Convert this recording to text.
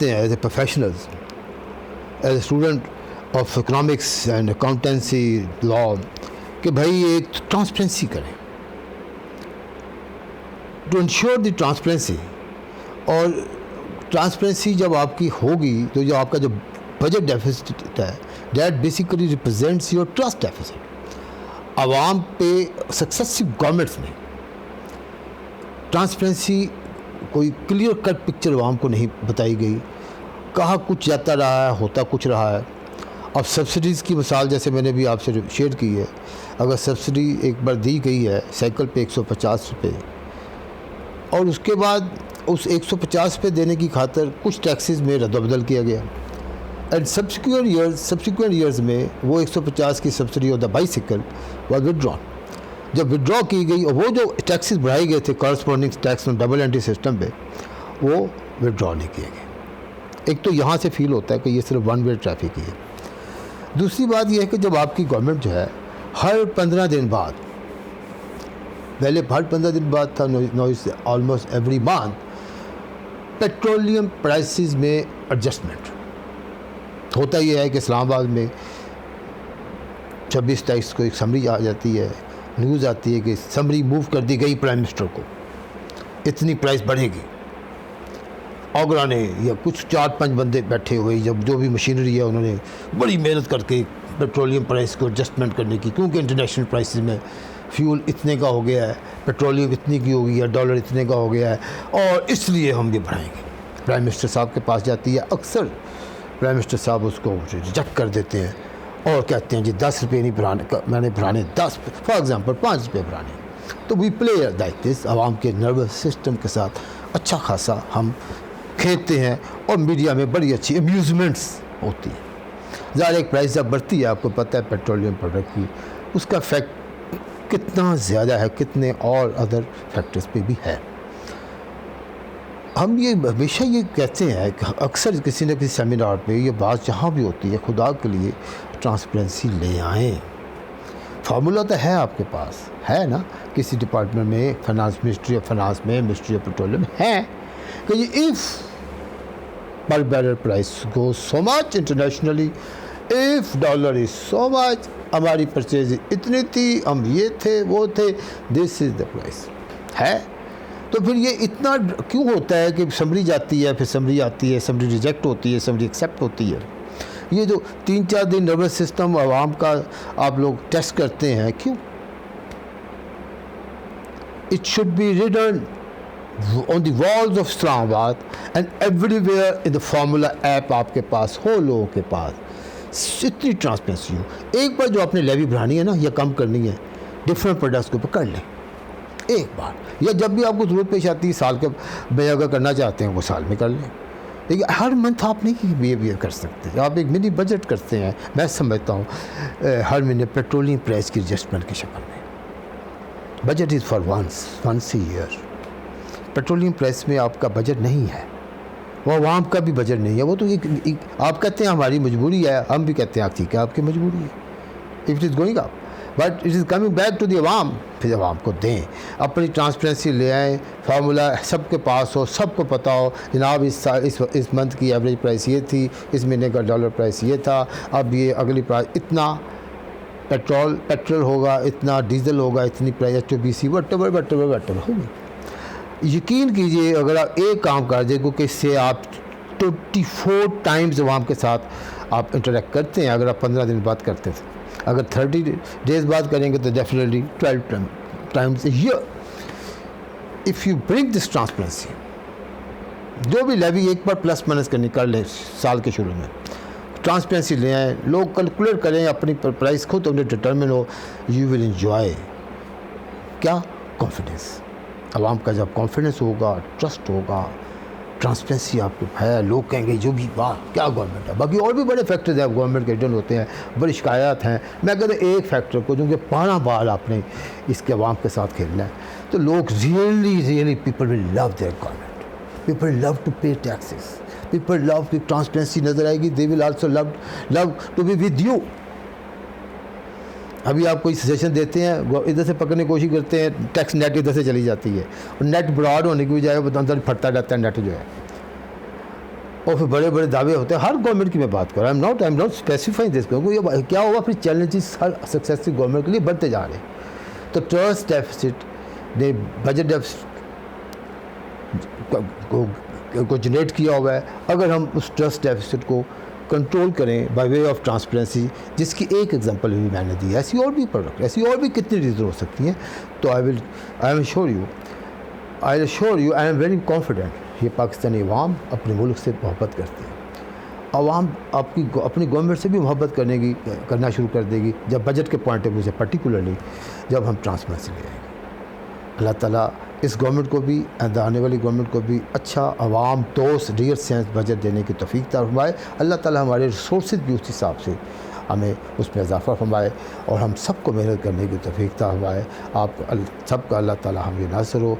As a professionals, as a student of economics and accountancy law कि भाई एक transparency करें टू इंश्योर द ट्रांसपेरेंसी। और transparency जब आपकी होगी तो जो आपका जो बजट डेफिसिट है that basically represents your trust deficit. आवाम पे सक्सेसिव गवर्नमेंट्स ने ट्रांसपेरेंसी कोई क्लियर कट पिक्चर आवाम को नहीं बताई गई, कहाँ कुछ जाता रहा है होता कुछ रहा है। अब सब्सिडीज़ की मिसाल जैसे मैंने भी आपसे शेयर की है, अगर सब्सिडी एक बार दी गई है साइकिल पे 150 रुपये और उसके बाद उस 150 रुपये देने की खातर कुछ टैक्सेस में रद्दबदल किया गया एंड सब्सिक्वेंट ईयर्स में वो 150 की subsidy of the bicycle was withdrawn. जब विदड्रॉ की गई और वो जो टैक्सेस बढ़ाए गए थे corresponding tax on double entry system पे वो विदड्रॉ नहीं किए गए। एक तो यहाँ से फील होता है कि ये सिर्फ वन वे ट्रैफिक ही है। दूसरी बात यह है कि जब आपकी गवर्नमेंट जो है हर 15 दिन बाद, पहले हर 15 दिन बाद था, no it's almost every month, petroleum prices में एडजस्टमेंट होता। यह है कि इस्लामाबाद में 26 तारीख को एक समरी आ जाती है, न्यूज़ आती है कि समरी मूव कर दी गई प्राइम मिनिस्टर को, इतनी प्राइस बढ़ेगी। ओगरा ने या कुछ 4-5 बंदे बैठे हुए जब जो भी मशीनरी है उन्होंने बड़ी मेहनत करके पेट्रोलियम प्राइस को एडजस्टमेंट करने की, क्योंकि इंटरनेशनल प्राइसेस में फ्यूल इतने का हो गया है, पेट्रोलियम इतनी की हो गई है, डॉलर इतने का हो गया है और इसलिए हम ये बढ़ाएंगे। प्राइम मिनिस्टर साहब के पास जाती है, अक्सर प्राइम मिनिस्टर साहब उसको रिजेक्ट कर देते हैं और कहते हैं जी 10 रुपये नहीं बढ़ाने, मैंने बढ़ाने 10 फॉर एग्ज़ाम्पल 5 रुपये बढ़ाने। तो वी प्ले लाइक दिस, आवाम के नर्वस सिस्टम के साथ अच्छा खासा हम खेलते हैं और मीडिया में बड़ी अच्छी अम्यूज़मेंट्स होती है। ज़्यादा एक प्राइस जब बढ़ती है, आपको पता है पेट्रोलियम प्रोडक्ट की, उसका इफेक्ट कितना ज़्यादा है, कितने और अदर फैक्टर्स पे भी है। हम ये हमेशा ये कहते हैं कि अक्सर किसी न किसी सेमिनार पे ये बात जहाँ भी होती है, खुदा के लिए ट्रांसपेरेंसी ले आएँ। फार्मूला तो है आपके पास, है ना, किसी डिपार्टमेंट में, फाइनेंस, मिनिस्ट्री ऑफ फाइनेंस में, मिनिस्ट्री ऑफ पेट्रोलियम है कि इफ़ पर barrel price go so much internationally, if dollar is so much, हमारी परचेज इतनी थी, हम ये थे वो थे, दिस इज़ द प्राइस है। तो फिर ये इतना क्यों होता है कि समरी जाती है, फिर समरी आती है, समरी रिजेक्ट होती है, समरी एक्सेप्ट होती है। ये जो 3-4 दिन नर्वस सिस्टम आवाम का आप लोग टेस्ट करते हैं, क्यों? It should be written on the walls of Islamabad and everywhere in the formula app आपके पास हो, लोगों के पास इतनी ट्रांसपेरेंसी हो। एक बार जो आपने लेवी बढ़ानी है ना या कम करनी है, डिफरेंट प्रोडक्ट्स के ऊपर कर लें एक बार, या जब भी आपको ज़रूरत पेश आती है साल के में अगर करना चाहते हैं वो साल में कर लें। लेकिन हर मंथ आप नहीं बिहेवियर कर सकते। आप एक मिनी बजट करते हैं, मैं समझता हूँ हर महीने पेट्रोलियम प्राइस की एडजस्टमेंट की शक्ल में। Budget is for once a year. Petroleum price में आपका बजट नहीं है, वो आवाम का भी बजट नहीं है। वो तो एक आप कहते हैं हमारी मजबूरी है, हम भी कहते हैं ठीक है आपकी मजबूरी है, if it is going up but it is coming back to the आवाम। फिर आवाम को दें, अपनी ट्रांसपेरेंसी ले आएँ, फार्मूला सबके पास हो, सबको पता हो जनाब इस मंथ की एवरेज प्राइस ये थी, इस महीने का डॉलर प्राइस ये था, अब ये अगली प्राइस इतना पेट्रोल होगा, इतना डीजल होगा, इतनी प्राइस HBC वट होगी। यकीन कीजिए अगर आप एक काम कर दें, क्योंकि इससे आप 24 टाइम्स आवाम के साथ आप इंटरेक्ट करते हैं। अगर आप 15 दिन बाद करते थे, अगर 30 डेज़ बाद करेंगे तो definitely 12 times a year. If you bring this transparency, जो भी लेवी एक बार प्लस माइनस करनी कर ले साल के शुरू में, ट्रांसपेरेंसी ले आएँ, लोग कैलकुलेट करें, अपनी प्राइस खुद उन्हें डिटर्मिन हो, यू विल इंजॉय क्या कॉन्फिडेंस। आवाम का जब कॉन्फिडेंस होगा, ट्रस्ट होगा, ट्रांसपेरेंसी आपको है, लोग कहेंगे जो भी वाह क्या गवर्नमेंट है। बाकी और भी बड़े फैक्टर्स हैं गवर्नमेंट के रिटर्न होते हैं, बड़ी शिकायत हैं। मैं कहता एक फैक्टर को, क्योंकि 12 बार आपने इसके आवाम के साथ खेलना है, तो लोग really people will love their government, people love to pay taxes, people love की ट्रांसपेरेंसी नज़र आएगी, they will also love to be with you. अभी आप कोई सजेशन देते हैं, इधर से पकड़ने की कोशिश करते हैं, टैक्स नेट इधर से चली जाती है और नेट ब्रॉड होने की बजाय अंदर फटता रहता है नेट जो है। और फिर बड़े बड़े दावे होते हैं। हर गवर्नमेंट की मैं बात कर रहा हूँ, I am not specifying this, क्योंकि ये क्या हुआ, फिर चैलेंजेस हर सक्सेसफुल गवर्नमेंट के लिए बढ़ते जा रहे हैं। तो ट्रस्ट डेफिसिट ने बजट डेफिसिट को जनरेट किया हुआ है। अगर हम उस ट्रस्ट डेफिसिट को कंट्रोल करें बाय वे ऑफ ट्रांसपेरेंसी, जिसकी एक एग्जांपल भी मैंने दी है, ऐसी और भी प्रोडक्ट, ऐसी और भी कितनी रीज़न हो सकती हैं। तो I am sure you, I am very confident, ये पाकिस्तानी अवाम अपने मुल्क से मोहब्बत करते हैं। अवाम अपनी गवर्नमेंट से भी मोहब्बत करना शुरू कर देगी जब बजट के पॉइंट ऑफ व्यू से, पर्टिकुलरली जब हम ट्रांसपेरेंसी ले आएंगे। अल्लाह ताला इस गवर्नमेंट को भी, आने वाली गवर्नमेंट को भी अच्छा अवाम दोस्त रियल सेंस बजट देने की तौफीक अता फरमाए। अल्लाह ताला हमारे रिसोर्सेज भी उस हिसाब से हमें उसमें इजाफ़ा फरमाए और हम सबको मेहनत करने की तौफीक अता फरमाए। आप सबका अल्लाह ताला हमें नाज़र हो।